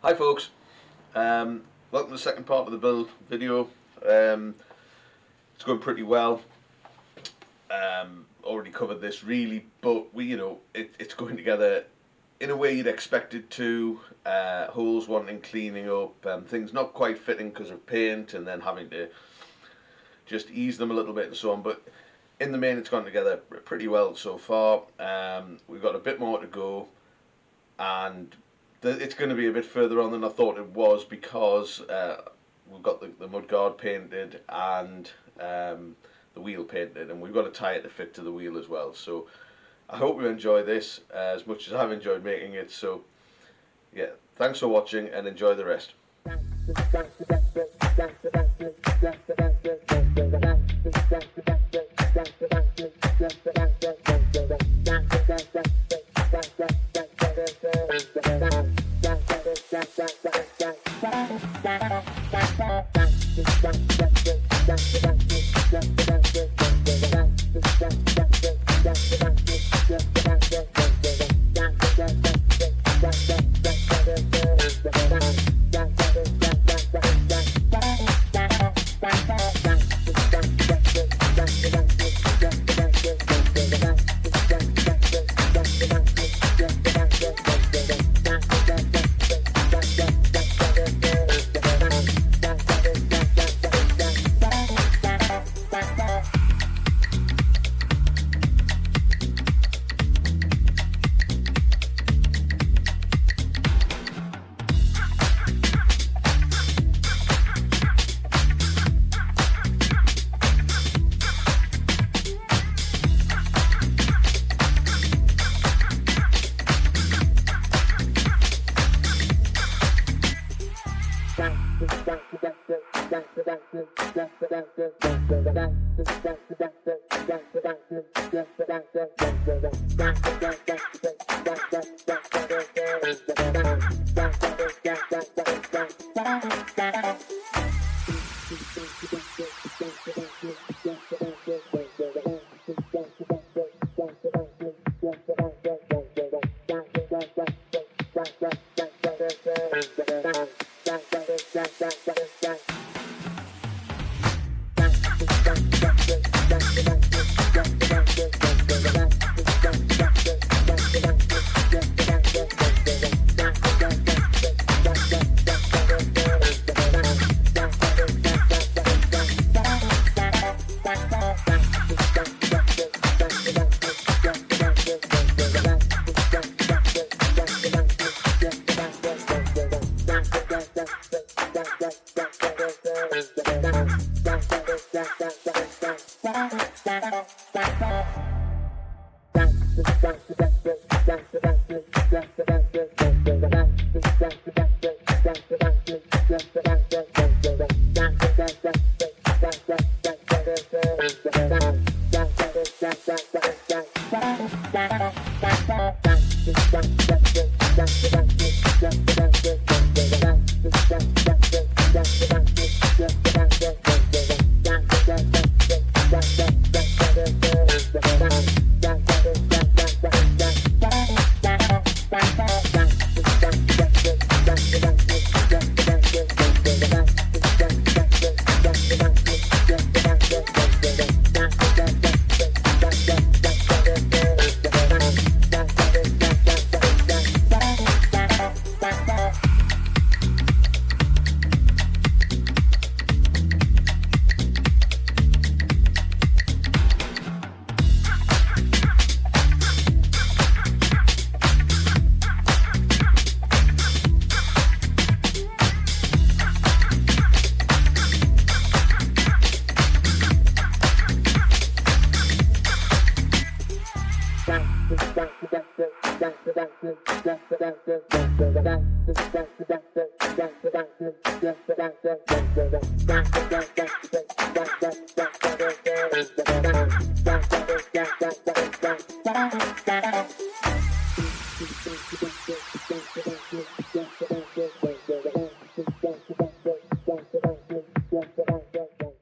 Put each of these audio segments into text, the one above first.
Hi folks, welcome to the second part of the build video. It's going pretty well. Already covered this really, but it's going together in a way you'd expect it to. Holes wanting cleaning up, things not quite fitting because of paint, and then having to just ease them a little bit and so on. But in the main, it's gone together pretty well so far. We've got a bit more to go, and it's going to be a bit further on than I thought it was, because we've got the mudguard painted and the wheel painted, and we've got a tyre to fit to the wheel as well. So I hope you enjoy this as much as I've enjoyed making it. So yeah, thanks for watching and enjoy the rest.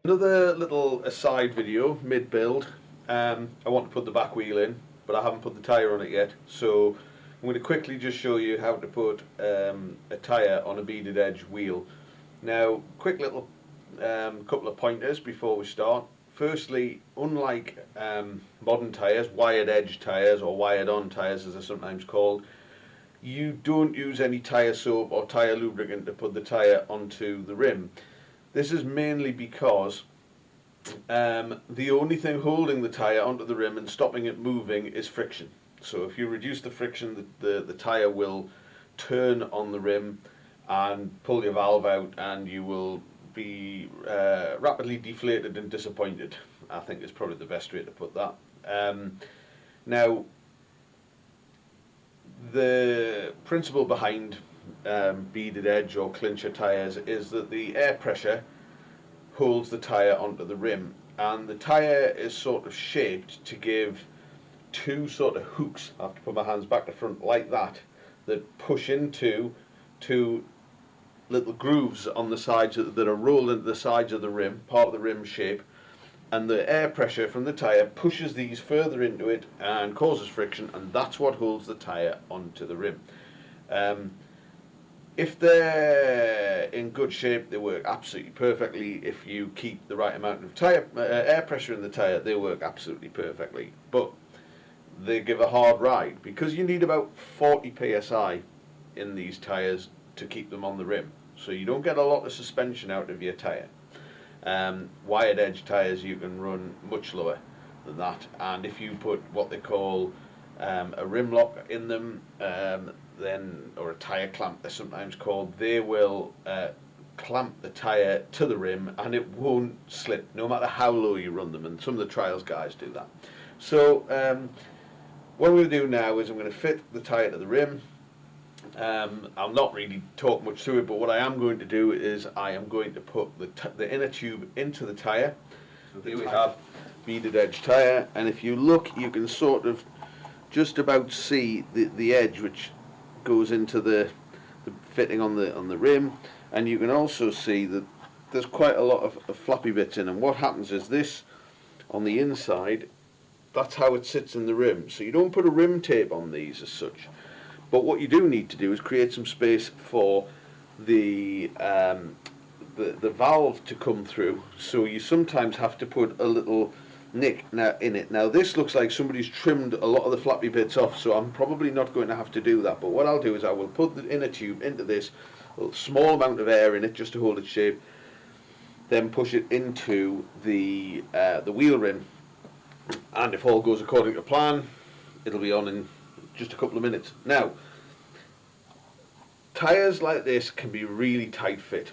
Another little aside video, mid-build. I want to put the back wheel in. but I haven't put the tyre on it yet. So I'm going to quickly just show you how to put a tyre on a beaded edge wheel. Now, quick little couple of pointers before we start. Firstly, unlike modern tyres, wired edge tyres or wired on tyres as they're sometimes called, you don't use any tyre soap or tyre lubricant to put the tyre onto the rim. This is mainly because the only thing holding the tyre onto the rim and stopping it moving is friction. So if you reduce the friction, the tyre will turn on the rim and pull your valve out, and you will be rapidly deflated and disappointed, I think is probably the best way to put that. Now, the principle behind beaded edge or clincher tyres is that the air pressure holds the tyre onto the rim, and the tyre is sort of shaped to give two sort of hooks, I have to put my hands back to front like that, that push into two little grooves on the sides that are rolled into the sides of the rim, part of the rim shape, and the air pressure from the tyre pushes these further into it and causes friction, and that's what holds the tyre onto the rim. If they're in good shape, they work absolutely perfectly. If you keep the right amount of air pressure in the tyre, they work absolutely perfectly. But they give a hard ride because you need about 40 psi in these tyres to keep them on the rim. So you don't get a lot of suspension out of your tyre. Wired edge tyres you can run much lower than that, and if you put what they call a rim lock in them, then, or a tyre clamp they're sometimes called, they will clamp the tyre to the rim and it won't slip no matter how low you run them, and some of the trials guys do that. So what I'm going to do now is I'm going to fit the tyre to the rim. I'll not really talk much to it, but what I am going to do is I am going to put the inner tube into the tyre. So here we have beaded edge tyre, and if you look, you can sort of just about see the edge which goes into the fitting on the rim, and you can also see that there's quite a lot of flappy bits in, and what happens is this on the inside, that's how it sits in the rim. So you don't put a rim tape on these as such. But what you do need to do is create some space for the valve to come through. So you sometimes have to put a little nick in it. Now this looks like somebody's trimmed a lot of the flappy bits off, so I'm probably not going to have to do that. But what I'll do is I will put the inner tube into this, a small amount of air in it just to hold its shape, then push it into the wheel rim, and if all goes according to plan, it'll be on in just a couple of minutes. Now, tyres like this can be really tight fit,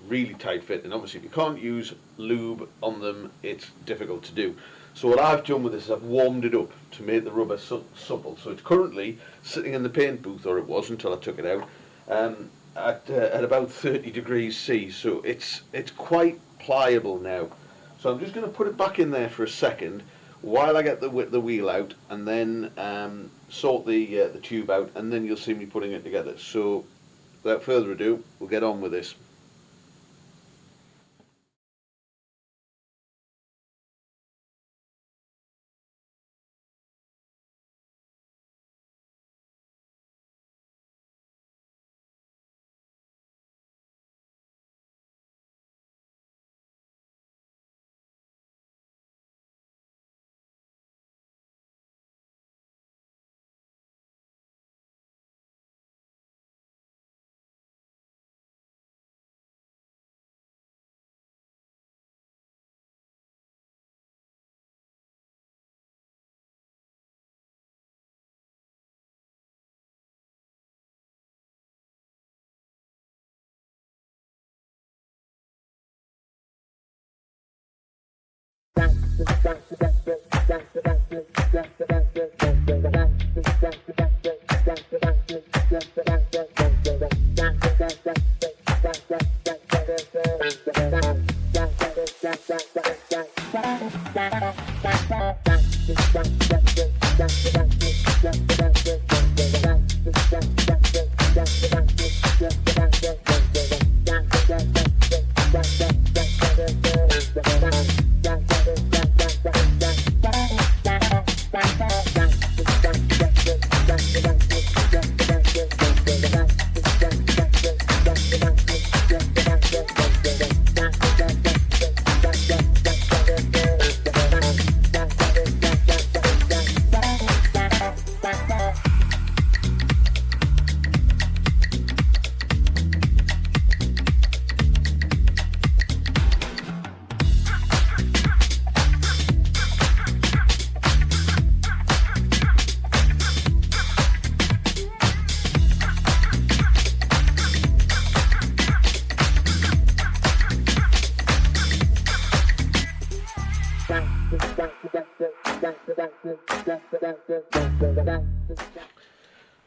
and obviously if you can't use lube on them, it's difficult to do. So what I've done with this is I've warmed it up to make the rubber supple. So it's currently sitting in the paint booth, or it was until I took it out, at about 30 degrees C. So it's quite pliable now. So I'm just going to put it back in there for a second while I get the wheel out, and then sort the tube out, and then you'll see me putting it together. So without further ado, we'll get on with this.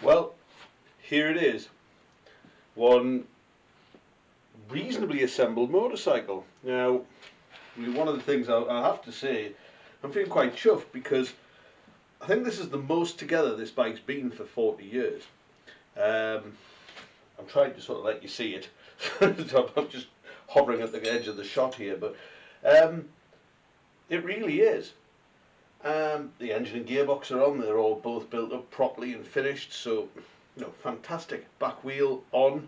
Well, here it is. One reasonably assembled motorcycle. Now, one of the things I have to say, I'm feeling quite chuffed because I think this is the most together this bike's been for 40 years. I'm trying to sort of let you see it. I'm just hovering at the edge of the shot here, but it really is. The engine and gearbox are on, they're all both built up properly and finished, so fantastic. Back wheel on,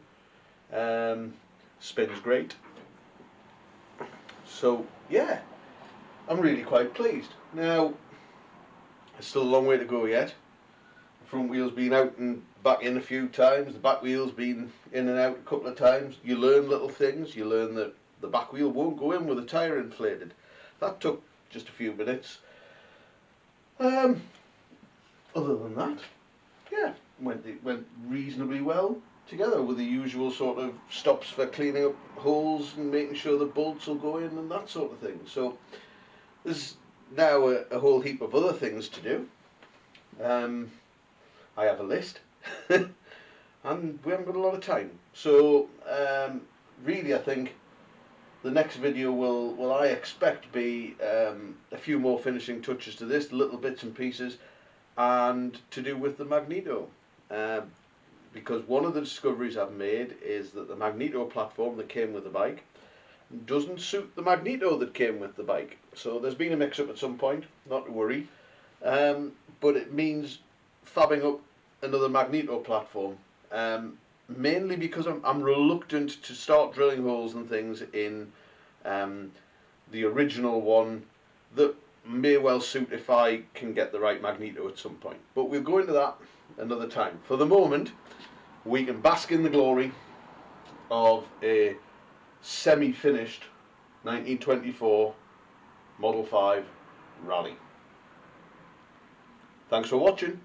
spins great. So yeah, I'm really quite pleased. Now, there's still a long way to go yet. The front wheel's been out and back in a few times, the back wheel's been in and out a couple of times. You learn little things, you learn that the back wheel won't go in with the tyre inflated. That took just a few minutes. Other than that, yeah, it went reasonably well together, with the usual sort of stops for cleaning up holes and making sure the bolts will go in and that sort of thing. So there's now a whole heap of other things to do. I have a list and we haven't got a lot of time, so really I think the next video will I expect be a few more finishing touches to this, little bits and pieces, and to do with the magneto, because one of the discoveries I've made is that the magneto platform that came with the bike doesn't suit the magneto that came with the bike. So there's been a mix-up at some point, not to worry, but it means fabbing up another magneto platform, mainly because I'm reluctant to start drilling holes and things in the original one that may well suit if I can get the right magneto at some point. But we'll go into that another time. For the moment, we can bask in the glory of a semi-finished 1924 Model 5 Raleigh. Thanks for watching.